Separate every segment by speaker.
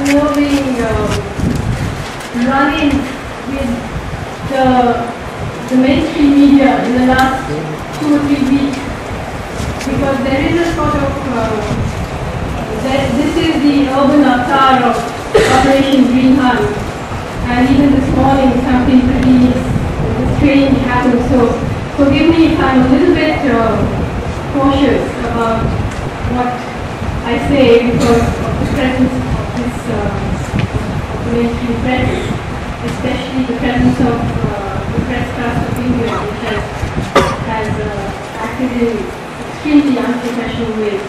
Speaker 1: being running with the mainstream media in the last 2 or 3 weeks, because there is a sort of this is the urban avatar of Operation Green Hunt, and even this morning something pretty strange happened. So forgive me if I'm a little bit cautious about what I say because of the presence of this mainstream press, especially the presence of the press trust of India, which has acted in extremely unprofessional ways.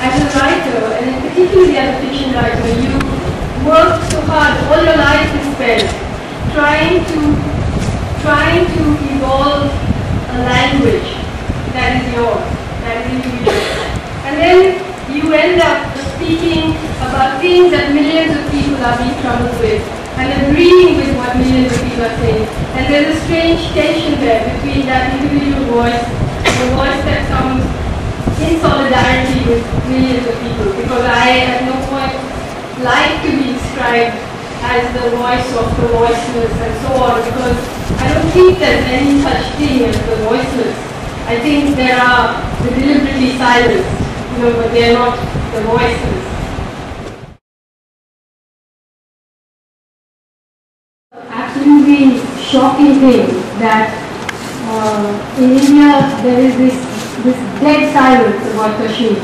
Speaker 1: As a writer, and particularly as a fiction writer, you work so hard, all your life is spent trying to evolve a language that is yours, that is individual. And then you end up speaking about things that millions of people are being troubled with, and agreeing with what millions of people are saying. And there's a strange tension there between that individual voice, the voice that comes in solidarity with millions of people, because I at no point like to be described as the voice of the voiceless and so on, because I don't think there's any such thing as the voiceless. I think there are the deliberately silenced, but they're not the voiceless. Absolutely shocking thing that in India there is this dead silence about Kashmir.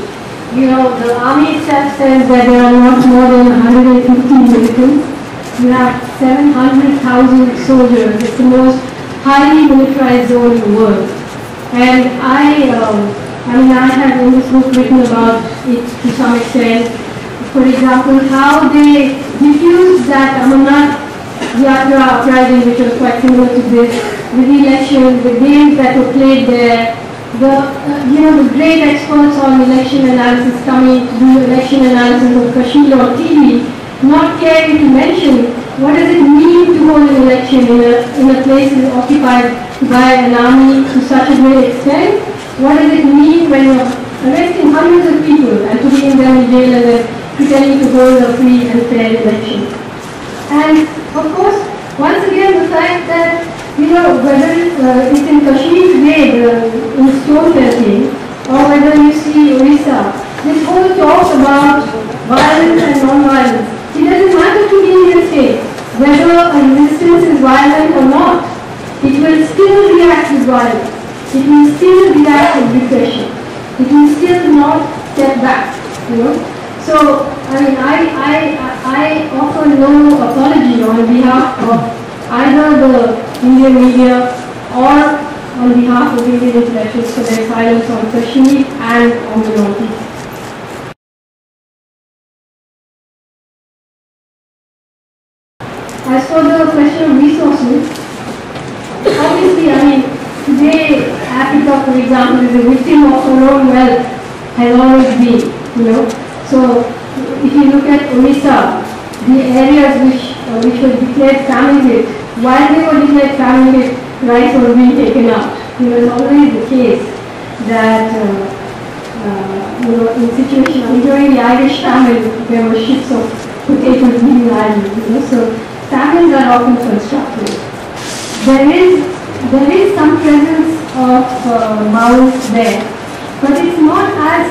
Speaker 1: The army itself says that there are not more than 150 militants. You have 700,000 soldiers. It's the most highly militarized zone in the world. And I have in this book written about it to some extent. For example, how they diffused that Amarnath Yatra uprising, which was quite similar to this, with the elections, the games that were played there, the great experts on election analysis coming to do election analysis of Kashmir on TV, not caring to mention what does it mean to hold an election in a place occupied by an army to such a great extent. What does it mean when you're arresting hundreds of people and putting them in jail and then pretending to hold a free and fair election? And of course, once again, the fact that, whether it's in Kashmir today, in stone pelting, or whether you see Orissa, this whole talk about violence and non-violence, it doesn't matter to the Indian state whether a resistance is violent or not. It will still react with violence. It will still react with repression. It will still not step back, So, I offer no apology on behalf of either the Indian media or on behalf of Indian intellectuals for their silence on Kashmir and on the Northeast. As for the question of resources, obviously, today Africa, for example, is a victim of her own wealth, has always been, So, if you look at Orissa, the areas which were declared famine hit, while they were declared famine hit, rice was being taken out. It's always the case that, in situations, during the Irish famine, there were ships of potatoes leaving Ireland, So, famines are often constructed. There is some presence of Maoists there, but it's not as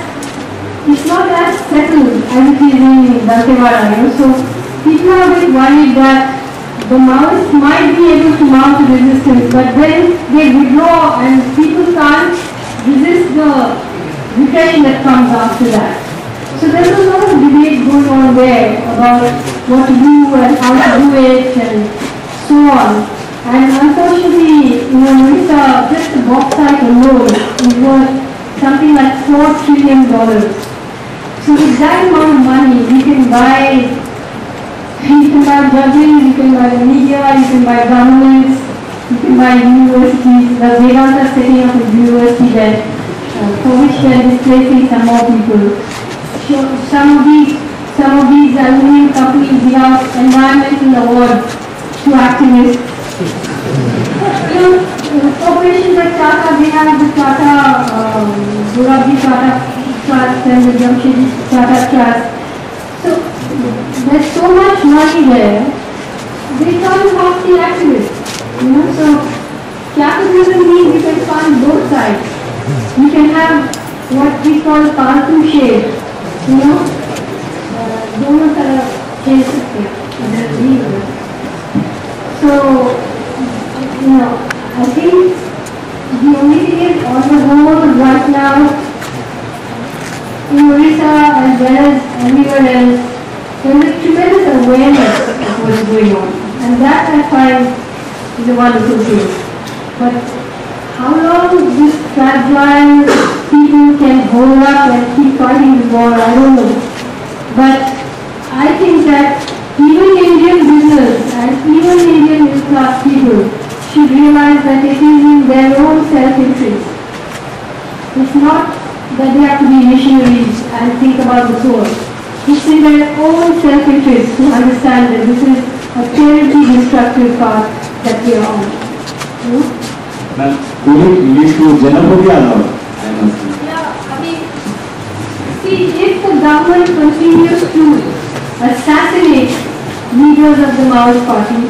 Speaker 1: settled as it is in Dantewada. So people are a bit worried that the Maoists might be able to mount a resistance, but then they withdraw and people can't resist the repression that comes after that. So there's a lot of debate going on there about what to do and how to do it and so on. And unfortunately, Orissa, just the bauxite alone is worth something like $4 trillion. So with that amount of money, you can buy judges, you can buy the media, you can buy governments, you can buy universities. The Vedanta is setting up a university there, for which they are displacing some more people. Some of these aluminum companies give out environmental awards to activists. Corporations like Tata, they have the Tata, Durabhi Tata Trust and the Jamshedji Tata Trust. So there's so much money there. They can't help the activists. So capitalism means you can fund both sides. You can have what we call paltu shade. दोनों तरह खेल सकते हैं. So I think the only thing is on the whole right now in Orissa as well as everywhere else, there is tremendous awareness of what is going on, and that I find is a wonderful thing. But how long this fragile people can hold up and keep fighting the war, I don't know. But I think that even Indian business and even Indian middle class people should realize that it is in their own self-interest. It's not that they have to be missionaries and think about the soul. It's in their own self-interest to understand that this is a terribly destructive path that we are on.
Speaker 2: Ma'am, could you lead to Janapati or not?
Speaker 1: Yeah, I mean, see, if the government continues to assassinate leaders of the Maoist party,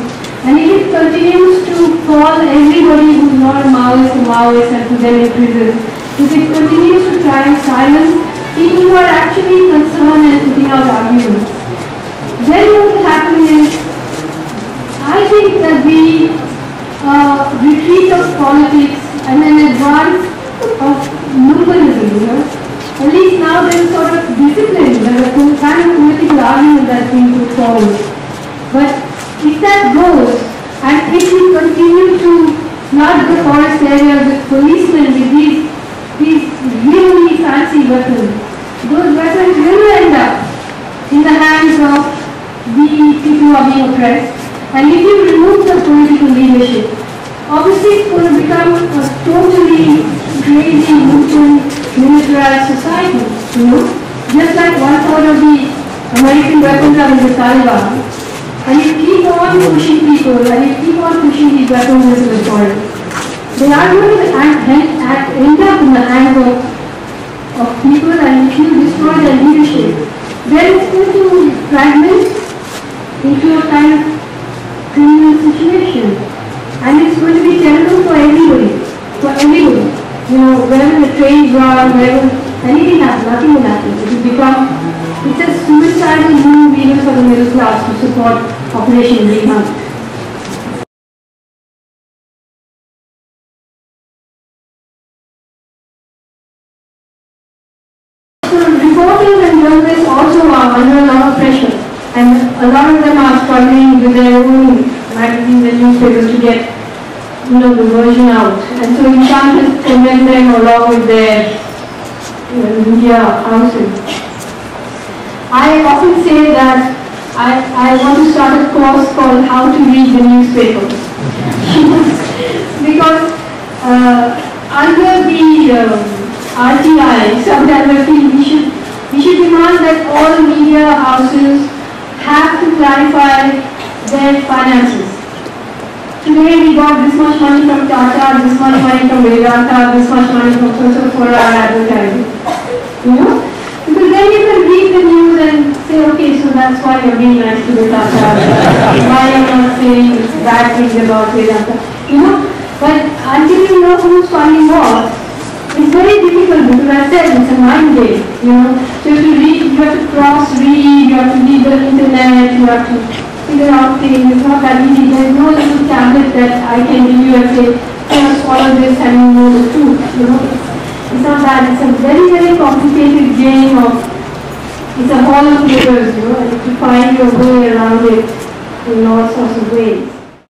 Speaker 1: and if it continues to call everybody who's not a Maoist and put them in prison, if it continues to try and silence people who are actually concerned and putting out arguments, then what will happen is, I think that the retreat of politics and an advance of liberalism, at least now there is sort of discipline, there is a kind of political argument that's being put forward. But if that goes, and if we continue to flood the forest areas with policemen with these really fancy weapons, those weapons will end up in the hands of the people who are being oppressed. And if you remove the political leadership, obviously it's going to become a totally crazy, mutant, militarized society, Just like 1/3 of the American weapons are in the Taliban. And you keep on pushing people, and you keep on pushing these weapons into the forest. They are going to end up in the hands of people, and if you destroy their leadership, then it's going to fragment into a kind of criminal situation. And it's going to be terrible for everybody. Wherever the trains run, wherever anything happens, nothing will happen. It will become, it's a suicidal move even for the middle class to support Operation Green Hunt. So reporters and journalists also are under a lot of pressure, and a lot of them are struggling with their own magazines and newspapers to get the version out. And so you can't just condemn them along with their media houses. I often say that I want to start a course called How to Read the Newspaper. Because under the RTI, we should demand that all media houses have to clarify their finances. Today we got this much money from Tata, this much money from Vedanta, this much money from so for our advertising. Because then you can read the news and say, okay, so that's why you're being nice to the Tata. Why you're not saying bad things about Vedanta. But until you know who's funding what, it's very difficult because I said it's a mind game. So you have to cross-read, you have to read the internet, you have to figure out things. It's not that easy. There's no little tablet that I can give you and say, just follow this and you know the truth. It's not that. It's a very, very complicated game of, it's a hall of mirrors, and you have to find your way around it in all sorts of ways.